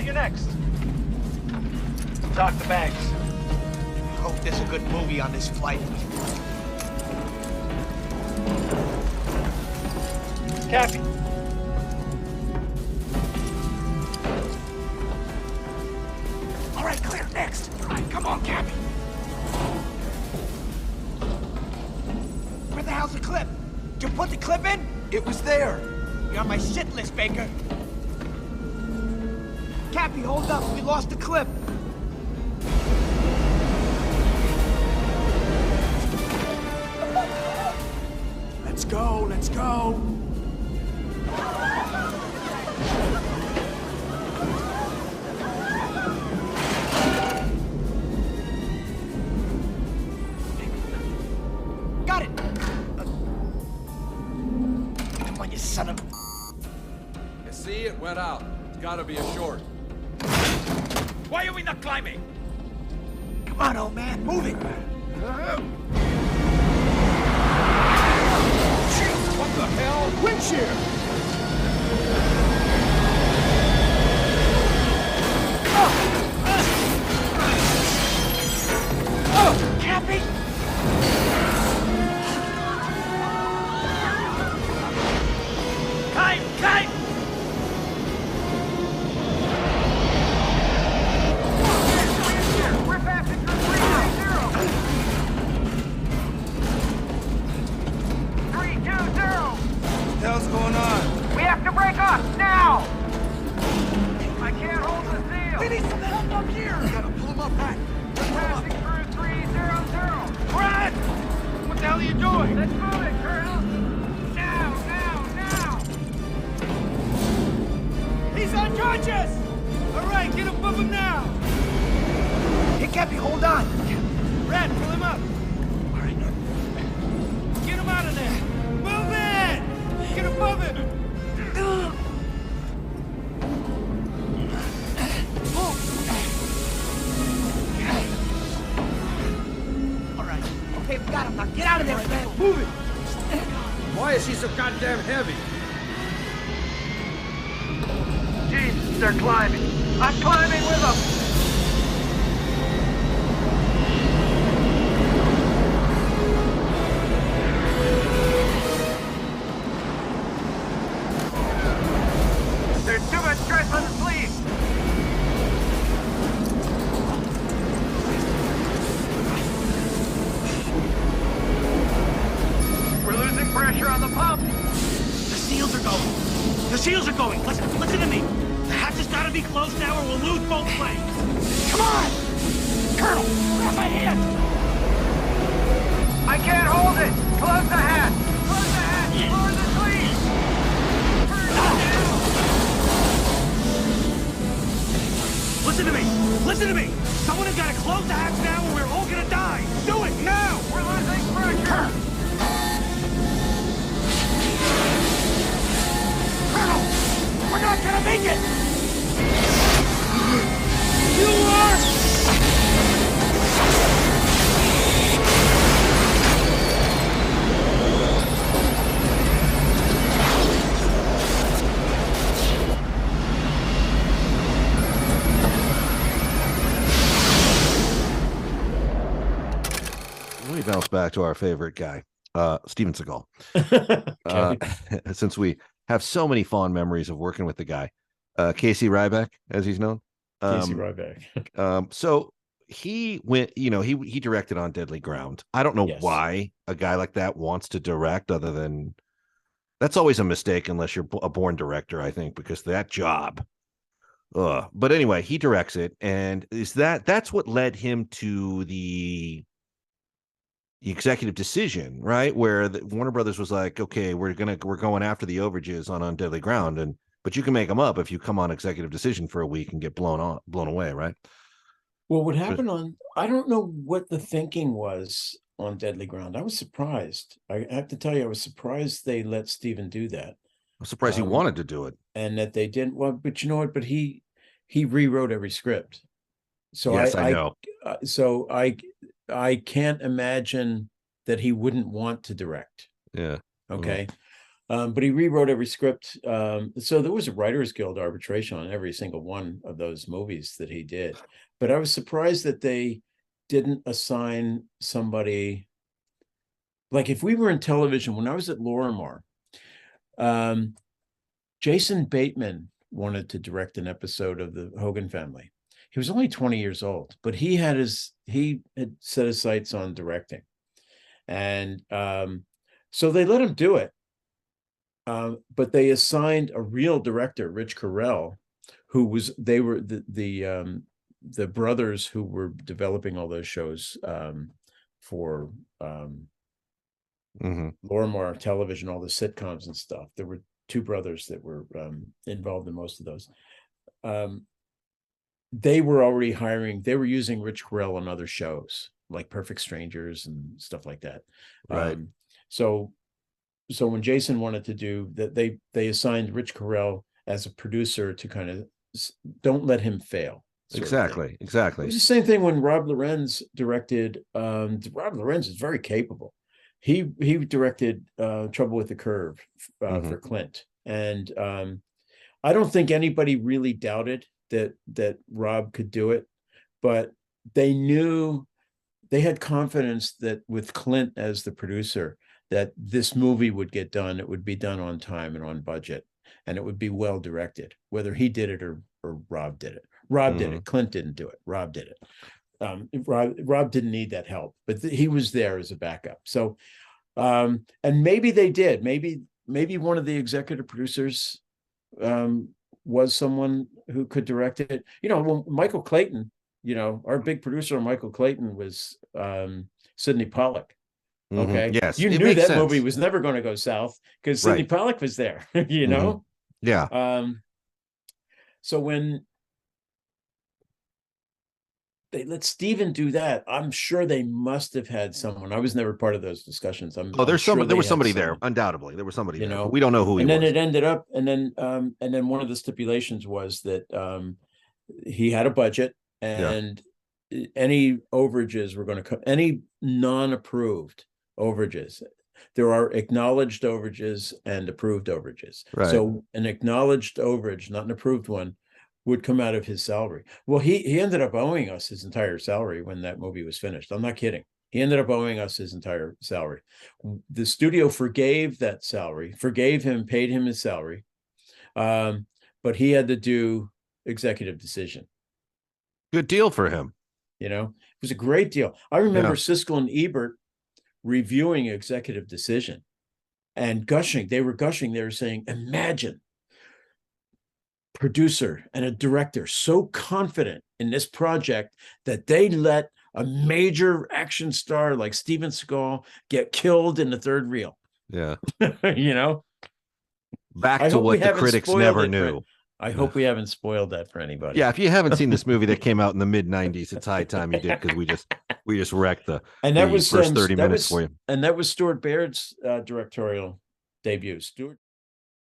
right, you're next. Talk the bags. Hope there's a good movie on this flight. Cappy. All right, clear. Next. All right, come on, Cappy. Where the hell's the clip? Did you put the clip in? It was there. You're on my shit list, Baker. Cappy, hold up. We lost the clip. Let's go, let's go. Got it. Come on, you son of a... You see, it went out. It's gotta be a short. Why are we not climbing? Come on, old man, move it. What the hell? Wind shear. Oh, Cappy! Climb! We're passing through 320. 320. What the hell's going on? We have to break off now! I can't hold the seal. We need some help up here. We gotta pull him up, right? We're passing through 300. Brad! What the hell are you doing? Let's move it, Colonel. Now! He's unconscious! All right, get above him now. Hey, Cappy, hold on. Brad, pull him up. All right. Get him out of there. Move it! Get above it. All right. Okay, we got him. Now get out of there, man. Move it. Why is he so goddamn heavy? Jesus, they're climbing. I'm climbing with them. There's too much stress on the sleeve. We're losing pressure on the pump. The seals are going. The seals are going. Listen to me. The hatch has got to be closed now or we'll lose both planes. Come on! Colonel, grab my hand. I can't hold it. Close the hatch. Close the hatch. Lower the sleeve. Turn it down. Listen to me. Listen to me. Someone has got to close the hatch now or we're all going to die. Do it now. We're losing pressure. Colonel, we're not going to make it. You are... We bounce back to our favorite guy, Steven Seagal. Since we have so many fond memories of working with the guy, Casey Ryback, as he's known. Casey Ryback. So he went, he directed on Deadly Ground. I don't know why a guy like that wants to direct, other than that's always a mistake unless you're a born director, I think, because that job. But anyway, he directs it, and that's what led him to the Executive Decision, right? Where Warner Brothers was like, okay, we're going after the overages on Deadly Ground, but you can make them up if you come on Executive Decision for a week and get blown away, right? Well, what happened I don't know what the thinking was on Deadly Ground. I was surprised. I have to tell you, I was surprised they let Steven do that. I'm surprised he wanted to do it. And that they didn't. Well, but you know what? But he rewrote every script. So yes, I know. So I can't imagine that he wouldn't want to direct. Yeah. Okay. But he rewrote every script. So there was a Writers Guild arbitration on every single one of those movies that he did. But I was surprised that they didn't assign somebody. Like if we were in television, when I was at Lorimar, Jason Bateman wanted to direct an episode of the Hogan Family. He was only 20 years old, but he had set his sights on directing. And so they let him do it. But they assigned a real director, Rich Carell, they were the brothers who were developing all those shows for Lorimar Television, all the sitcoms and stuff. There were two brothers that were involved in most of those. They were already hiring. They were using Rich Carell on other shows like Perfect Strangers and stuff like that. Right. So when Jason wanted to do that, they assigned Rich Carell as a producer to kind of don't let him fail. Exactly. It was the same thing when Rob Lorenz directed. Rob Lorenz is very capable. He directed Trouble with the Curve for Clint, and I don't think anybody really doubted that Rob could do it, but they had confidence that with Clint as the producer, that this movie would get done. It would be done on time and on budget, and it would be well directed, whether he did it or Rob did it. Rob did it. Clint didn't do it. Rob did it. Rob didn't need that help, but he was there as a backup. So, and maybe they did. Maybe one of the executive producers was someone who could direct it. When Michael Clayton, our big producer, Michael Clayton, was Sidney Pollack. Okay. Yes. You knew that movie was never going to go south because Sidney Pollack was there, Yeah. So when they let Steven do that, I'm sure they must have had someone. I was never part of those discussions. There was somebody there. Undoubtedly. There was somebody there. But we don't know who he was. And then it ended up, and then one of the stipulations was that he had a budget, and any overages were going to come, any non-approved overages. There are acknowledged overages and approved overages. Right. So an acknowledged overage, not an approved one, would come out of his salary. Well, he ended up owing us his entire salary when that movie was finished. I'm not kidding. He ended up owing us his entire salary. The studio forgave that salary, paid him his salary, but he had to do Executive Decision. Good deal for him. It was a great deal. I remember Siskel and Ebert reviewing Executive Decision and gushing. They were gushing. They were saying, imagine producer and a director so confident in this project that they let a major action star like Steven Seagal get killed in the third reel. Yeah. Back to what the critics never knew. I hope we haven't spoiled that for anybody. Yeah, if you haven't seen this movie that came out in the mid-90s, it's high time you did, because we just wrecked the first 30 minutes for you. And that was Stuart Baird's directorial debut. Stuart